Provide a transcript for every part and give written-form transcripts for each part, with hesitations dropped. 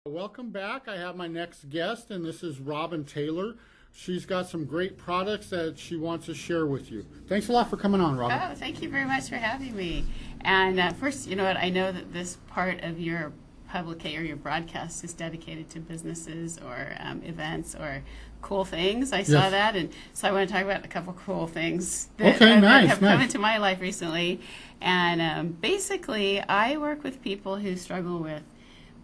Welcome back. I have my next guest, and this is Robin Taylor. She's got some great products that she wants to share with you. Thanks a lot for coming on, Robin. Oh, thank you very much for having me. And first, you know what? I know that this part of your publication or your broadcast is dedicated to businesses or events or cool things. I saw that, and so I want to talk about a couple cool things that, that have come into my life recently. And basically, I work with people who struggle with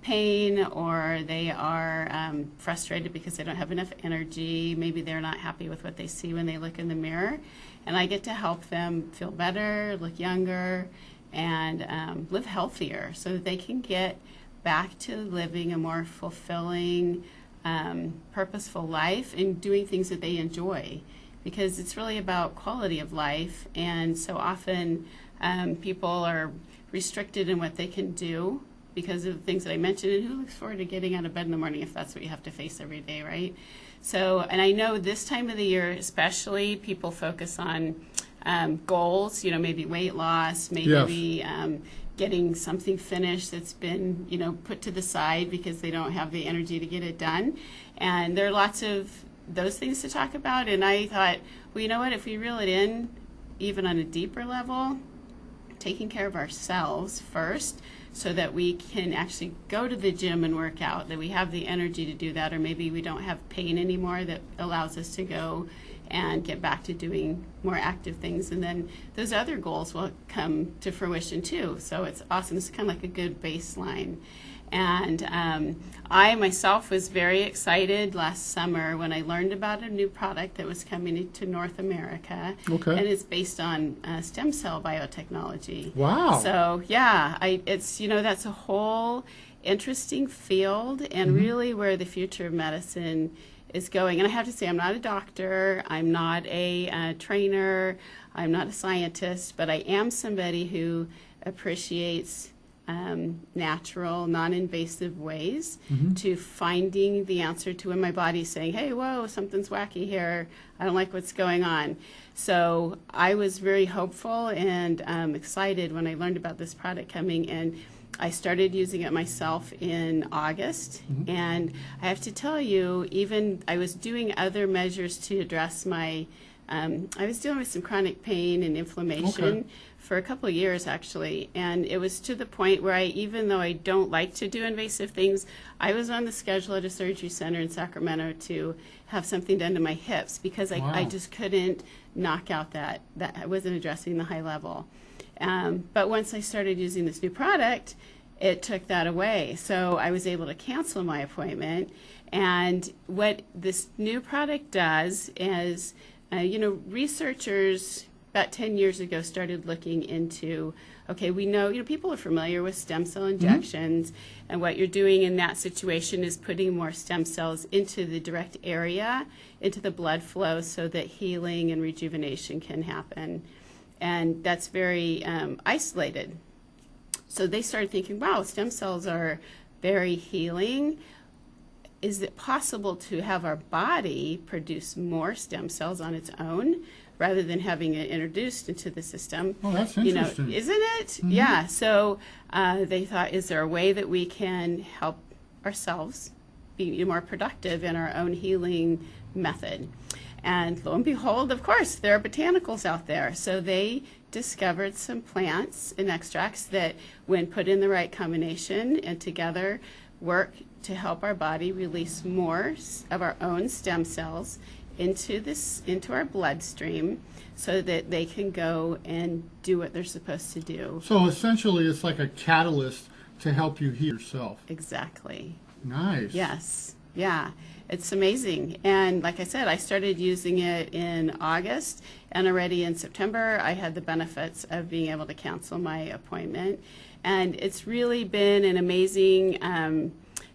pain, or they are frustrated because they don't have enough energy. Maybe they're not happy with what they see when they look in the mirror. And I get to help them feel better, look younger, and live healthier so that they can get back to living a more fulfilling, purposeful life and doing things that they enjoy. Because it's really about quality of life. And so often people are restricted in what they can do because of the things that I mentioned, and who looks forward to getting out of bed in the morning if that's what you have to face every day, right? So, and I know this time of the year especially, people focus on goals, you know, maybe weight loss, maybe getting something finished that's been, you know, put to the side because they don't have the energy to get it done. And there are lots of those things to talk about, and I thought, well, you know what, if we reel it in, even on a deeper level, taking care of ourselves first, so that we can actually go to the gym and work out, that we have the energy to do that, or maybe we don't have pain anymore that allows us to go and get back to doing more active things. And then those other goals will come to fruition too. So it's awesome. It's kind of like a good baseline. And I myself was very excited last summer when I learned about a new product that was coming into North America. Okay. And it's based on stem cell biotechnology. Wow. So yeah, it's, you know, that's a whole interesting field, and really where the future of medicine is going. And I have to say, I'm not a doctor, I'm not a trainer, I'm not a scientist, but I am somebody who appreciates natural, non-invasive ways to finding the answer to when my body's saying, hey, whoa, something's wacky here, I don't like what's going on. So I was very hopeful and excited when I learned about this product coming, and I started using it myself in August. And I have to tell you, even I was doing other measures to address my I was dealing with some chronic pain and inflammation for a couple of years, actually, and it was to the point where even though I don't like to do invasive things, I was on the schedule at a surgery center in Sacramento to have something done to my hips because I just couldn't knock out that I wasn't addressing the high level. But once I started using this new product, it took that away. So I was able to cancel my appointment. And what this new product does is, you know, researchers about 10 years ago started looking into, okay, we know, you know, people are familiar with stem cell injections, and what you're doing in that situation is putting more stem cells into the direct area, into the blood flow, so that healing and rejuvenation can happen. And that's very isolated. So they started thinking, wow, stem cells are very healing. Is it possible to have our body produce more stem cells on its own rather than having it introduced into the system? Oh, that's interesting. You know, isn't it? Yeah. So they thought, is there a way that we can help ourselves be more productive in our own healing method? And lo and behold, of course, there are botanicals out there. So they discovered some plants and extracts that, when put in the right combination and together, work to help our body release more of our own stem cells into our bloodstream, so that they can go and do what they're supposed to do. So essentially, it's like a catalyst to help you heal yourself. Exactly. Nice. Yes. Yeah. It's amazing. And like I said, I started using it in August, and already in September, I had the benefits of being able to cancel my appointment. And it's really been an amazing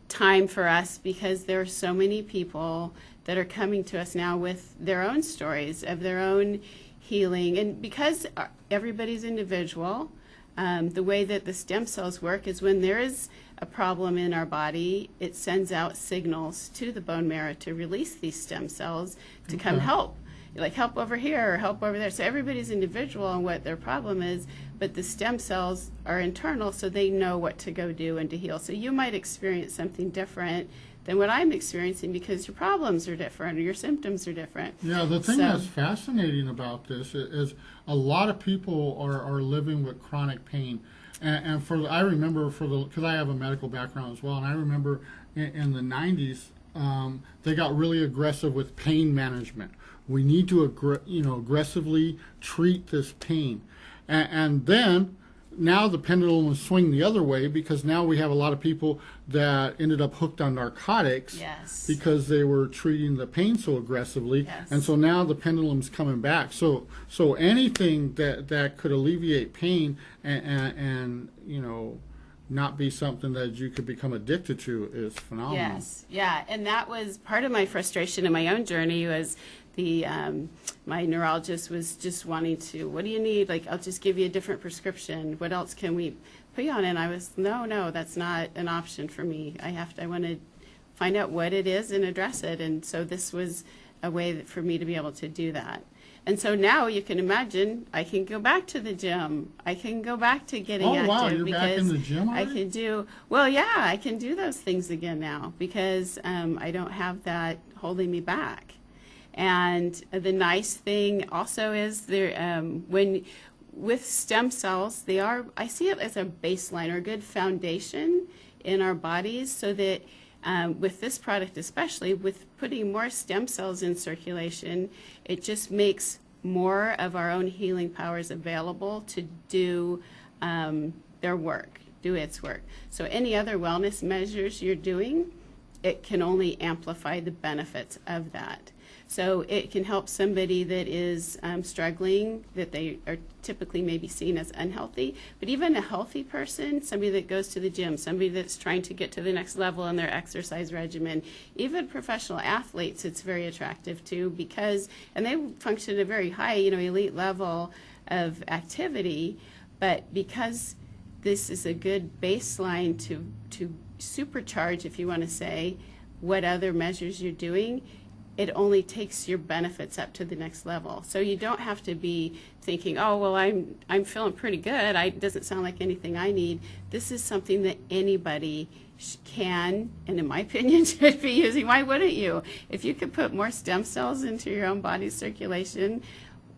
time for us, because there are so many people that are coming to us now with their own stories of their own healing. And because everybody's individual, the way that the stem cells work is, when there is a problem in our body, it sends out signals to the bone marrow to release these stem cells to come help. like help over here or help over there. So everybody's individual on what their problem is, but the stem cells are internal, so they know what to go do and to heal. So you might experience something different than what I'm experiencing because your problems are different or your symptoms are different. Yeah, the thing that's fascinating about this is a lot of people are living with chronic pain. And I remember because I have a medical background as well, and I remember in the 90s, they got really aggressive with pain management. We need to aggressively treat this pain. And then now the pendulum will swing the other way because now we have a lot of people that ended up hooked on narcotics because they were treating the pain so aggressively. And so now the pendulum's coming back. So anything that could alleviate pain and not be something that you could become addicted to is phenomenal. Yes, yeah, and that was part of my frustration in my own journey was my neurologist was just wanting to, what do you need? Like, I'll just give you a different prescription. What else can we put you on? And I was, no, that's not an option for me. I want to find out what it is and address it. And so this was a way for me to be able to do that. And so now you can imagine I can go back to the gym. I can go back to getting active. Oh, wow, you're back in the gym already? I can do, well, yeah, I can do those things again now because I don't have that holding me back. And the nice thing also is with stem cells, I see it as a baseline or a good foundation in our bodies so that with this product especially, with putting more stem cells in circulation, it just makes more of our own healing powers available to do their work, do its work. So any other wellness measures you're doing, it can only amplify the benefits of that. So it can help somebody that is struggling, that they are typically maybe seen as unhealthy, but even a healthy person, somebody that goes to the gym, somebody that's trying to get to the next level in their exercise regimen, even professional athletes, it's very attractive too because, and they function at a very high, elite level of activity, but because this is a good baseline to supercharge, if you want to say, what other measures you're doing, it only takes your benefits up to the next level. So you don't have to be thinking, oh, well, I'm feeling pretty good. It doesn't sound like anything I need. This is something that anybody can, and in my opinion, should be using. Why wouldn't you? If you could put more stem cells into your own body's circulation,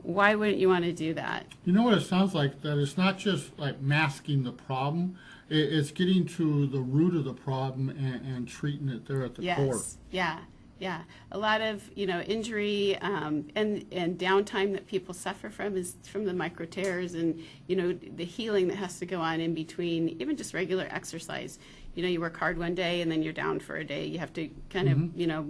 why wouldn't you want to do that? You know what it sounds like? That it's not just like masking the problem. It's getting to the root of the problem and treating it there at the core. Yes, yeah. A lot of, injury and downtime that people suffer from is from the micro tears and, the healing that has to go on in between, even just regular exercise. You work hard one day and then you're down for a day. You have to kind of,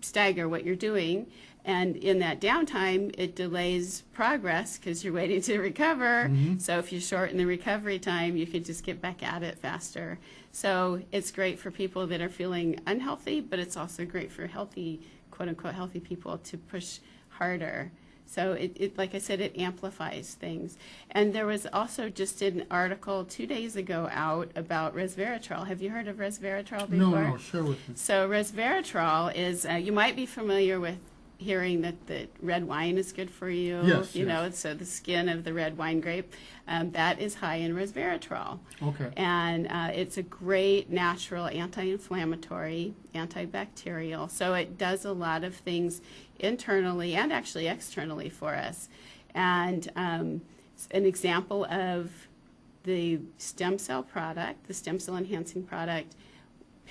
stagger what you're doing. And in that downtime, it delays progress because you're waiting to recover. So if you shorten the recovery time, you can just get back at it faster. So it's great for people that are feeling unhealthy, but it's also great for healthy, quote-unquote, healthy people to push harder. So it like I said, it amplifies things. And there was also just an article 2 days ago out about resveratrol. Have you heard of resveratrol before? No, share with me. So resveratrol is, you might be familiar with hearing that the red wine is good for you. Yes, So the skin of the red wine grape, that is high in resveratrol. Okay. And it's a great natural anti-inflammatory, antibacterial. So it does a lot of things internally and actually externally for us. And an example of the stem cell product, the stem cell enhancing product,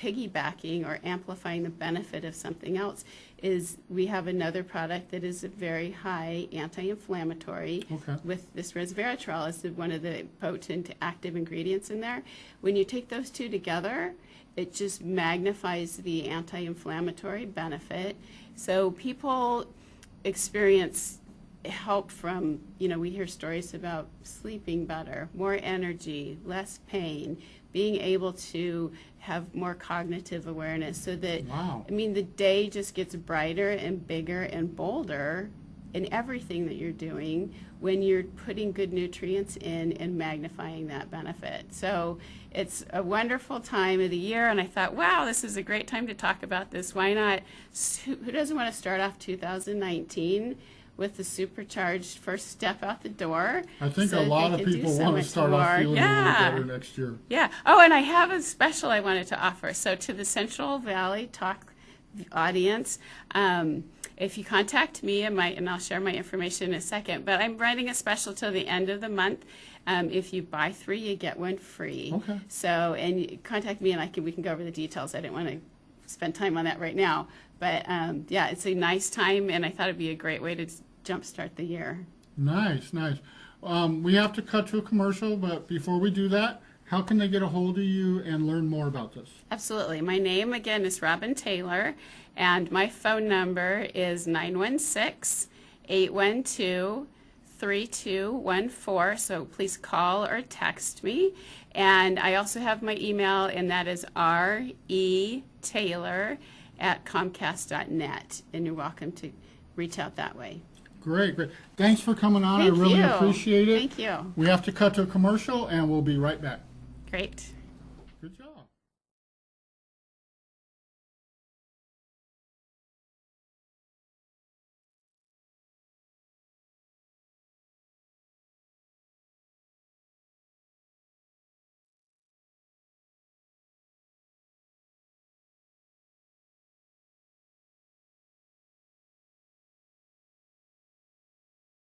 piggybacking or amplifying the benefit of something else is we have another product that is a very high anti-inflammatory with this resveratrol as one of the potent active ingredients in there. When you take those two together, it just magnifies the anti-inflammatory benefit. So people experience help from, we hear stories about sleeping better, more energy, less pain, being able to have more cognitive awareness so that, the day just gets brighter and bigger and bolder in everything that you're doing when you're putting good nutrients in and magnifying that benefit. So it's a wonderful time of the year, and I thought, wow, this is a great time to talk about this. Why not? Who doesn't want to start off 2019 with the supercharged first step out the door? I think so a lot they of can do people so want to much start off more. feeling a little better next year. Yeah. Oh, and I have a special I wanted to offer. So to the Central Valley Talk audience, if you contact me, and I'll share my information in a second, but I'm running a special till the end of the month. If you buy 3, you get 1 free. Okay. So, and you contact me, and we can go over the details. I didn't want to spend time on that right now, but yeah, it's a nice time, and I thought it'd be a great way to jumpstart the year. Nice, nice. We have to cut to a commercial, but before we do that, how can they get a hold of you and learn more about this? Absolutely. My name, again, is Robin Taylor, and my phone number is 916-812-3214, so please call or text me. And I also have my email, and that is retaylor@comcast.net, and you're welcome to reach out that way. Great, great. Thanks for coming on. Thank I really you. appreciate it. Thank you. We have to cut to a commercial, and we'll be right back. Great.